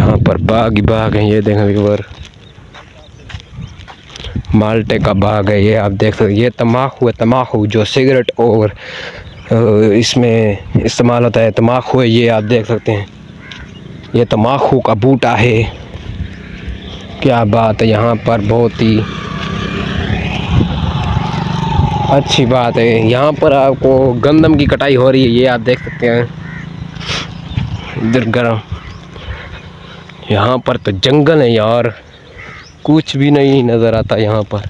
यहाँ पर बाग ही बाग है। ये देखें व्यूअर, माल्टे का बाग है ये, आप देख सकते हैं। ये तम्बाकू है, तम्बाकू जो सिगरेट और इसमें इस्तेमाल होता है, तम्बाकू है ये, आप देख सकते हैं। ये तम्बाकू का बूटा है। क्या बात है, यहाँ पर बहुत ही अच्छी बात है। यहाँ पर आपको गंदम की कटाई हो रही है, ये आप देख सकते हैं। इधर गर्म, यहाँ पर तो जंगल है यार, कुछ भी नहीं नज़र आता यहाँ पर।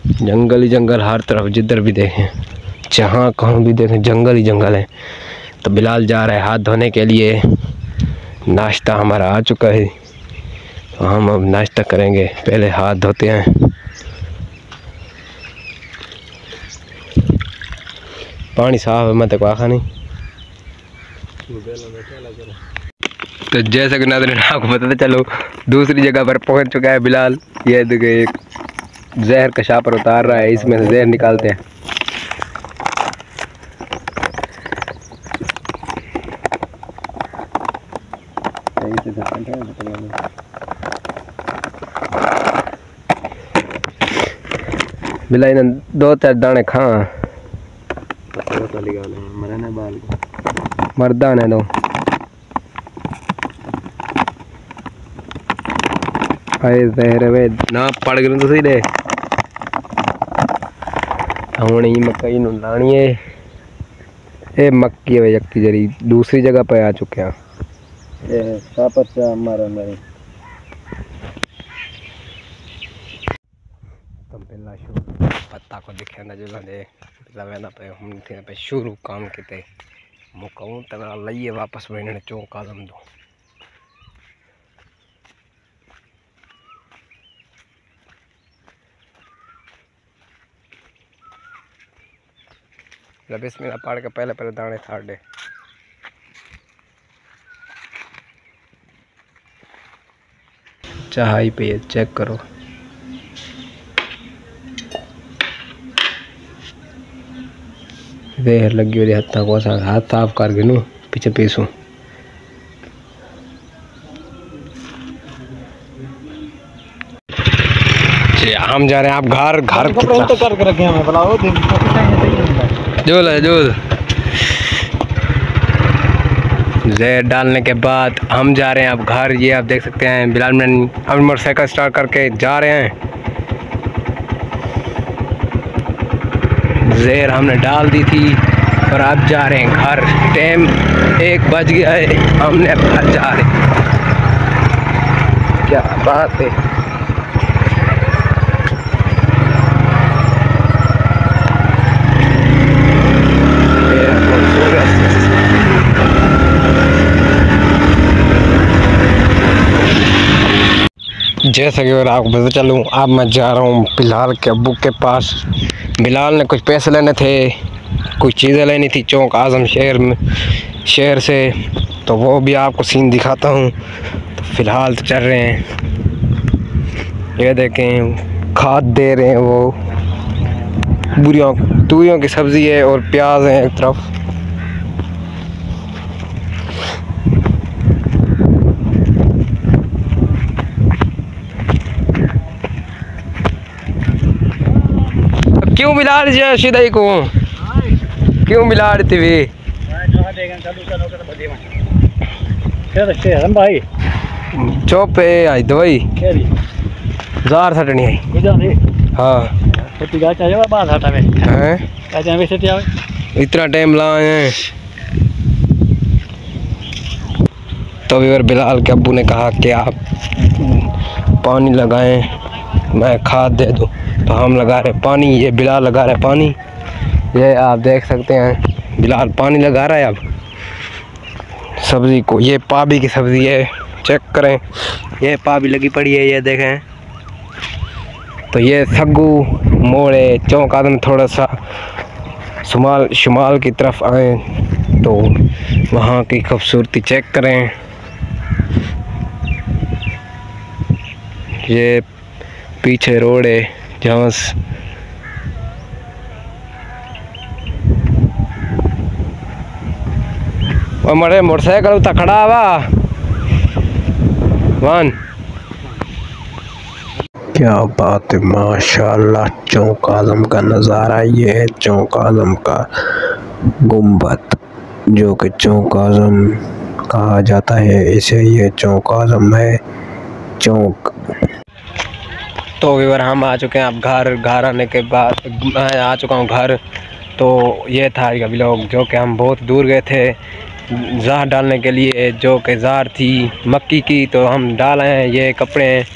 जंगल ही जंगल, हर तरफ जिधर भी देखें, जहाँ कहीं भी देखें जंगल ही जंगल है। तो बिलाल जा रहा है हाथ धोने के लिए। नाश्ता हमारा आ चुका है, तो हम अब नाश्ता करेंगे, पहले हाथ धोते हैं। पानी साफ है, मैं तो आखा नहीं। तो जैसे कि नाज़रीन आपको बताते चलो, दूसरी जगह पर पहुंच चुका है बिलाल। ये देखिए, एक जहर का शापर उतार रहा है, इसमें से जहर निकालते हैं। बिलाई ने 2-4 दाने खा मरदा ने दो जहर वे ना पड़ गए तुसी दे। हुण ही मकई नूं लानी है। ये मक्की है यक्की जरी दूसरी जगह पे आ चुके हैं। ये शापर से मारा मेरे तुम पहला शुरू पत्ता को दिखे ना जगह दे लवेना पे हम थे पे शुरू काम किते मुकाऊं तना लइए वापस वने चौक आदम दो। बिस्मिल्लाह पढ़ के पहले दाने छाड़ दे। चाय पे चेक करो, जहर लगी हुई हाथ को, हाथ साफ कर गिनू पीछे पीसू। हम जा रहे हैं आप घर घर करके रखे हमें बुलाओ जोल है जोल। जहर डालने के बाद हम जा रहे हैं अब घर। ये आप देख सकते हैं बिलाल ने अब मोटरसाइकिल स्टार्ट करके जा रहे हैं। जहर हमने डाल दी थी और अब जा रहे हैं घर। टाइम 1 बज गया है, हमने घर जा रहे हैं। क्या बात है। जैसा कि और आपको पता चलूँ, अब मैं जा रहा हूँ बिलाल के अब्बू के पास। बिलाल ने कुछ पैसे लेने थे, कुछ चीज़ें लेनी थी चौक आज़म शहर से, तो वो भी आपको सीन दिखाता हूँ। तो फ़िलहाल तो चल रहे हैं। ये देखें खाद दे रहे हैं, वो तूरियों की सब्ज़ी है और प्याज है एक तरफ। क्यों मिला सीधाई को क्यों मिला टीवी भाई चौप आई दवाई जार सटनी आई। हाँ इतना टाइम लाए हैं। तो भी बिलाल के अब्बू ने कहा कि आप पानी लगाएं, मैं खाद दे दूं, तो हम लगा रहे पानी। ये बिलाल लगा रहा है पानी, ये आप देख सकते हैं बिलाल पानी लगा रहा है अब सब्ज़ी को। ये पाबी की सब्ज़ी है, चेक करें, ये पाबी लगी पड़ी है, ये देखें। तो ये सग्गू मोड़े चौक आदम थोड़ा सा शुमाल की तरफ आए तो वहाँ की खूबसूरती चेक करें। ये पीछे रोड है जहाँ मरे मोटरसाइकिल उतना खड़ा हुआ वन। क्या बात है, माशाल्लाह। चौक आज़म का नज़ारा ये है, चौक आज़म का गुंबद, जो कि चौक आज़म कहा जाता है, इसे ये चौक आज़म है चौक। तो व्यूअर हम आ चुके हैं अब घर आने के बाद मैं आ चुका हूँ घर। तो ये था ये व्लॉग, जो कि हम बहुत दूर गए थे ज़ार डालने के लिए, जो कि ज़ार थी मक्की की, तो हम डाल आए हैं। ये कपड़े हैं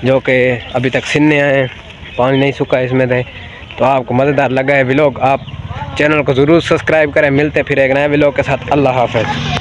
जो कि अभी तक सिलने आए हैं, पानी नहीं सूखा इसमें थे। तो आपको मज़ेदार लगा है व्लॉग, आप चैनल को ज़रूर सब्सक्राइब करें। मिलते फिर एक नए व्लॉग के साथ। अल्लाह हाफ़िज़।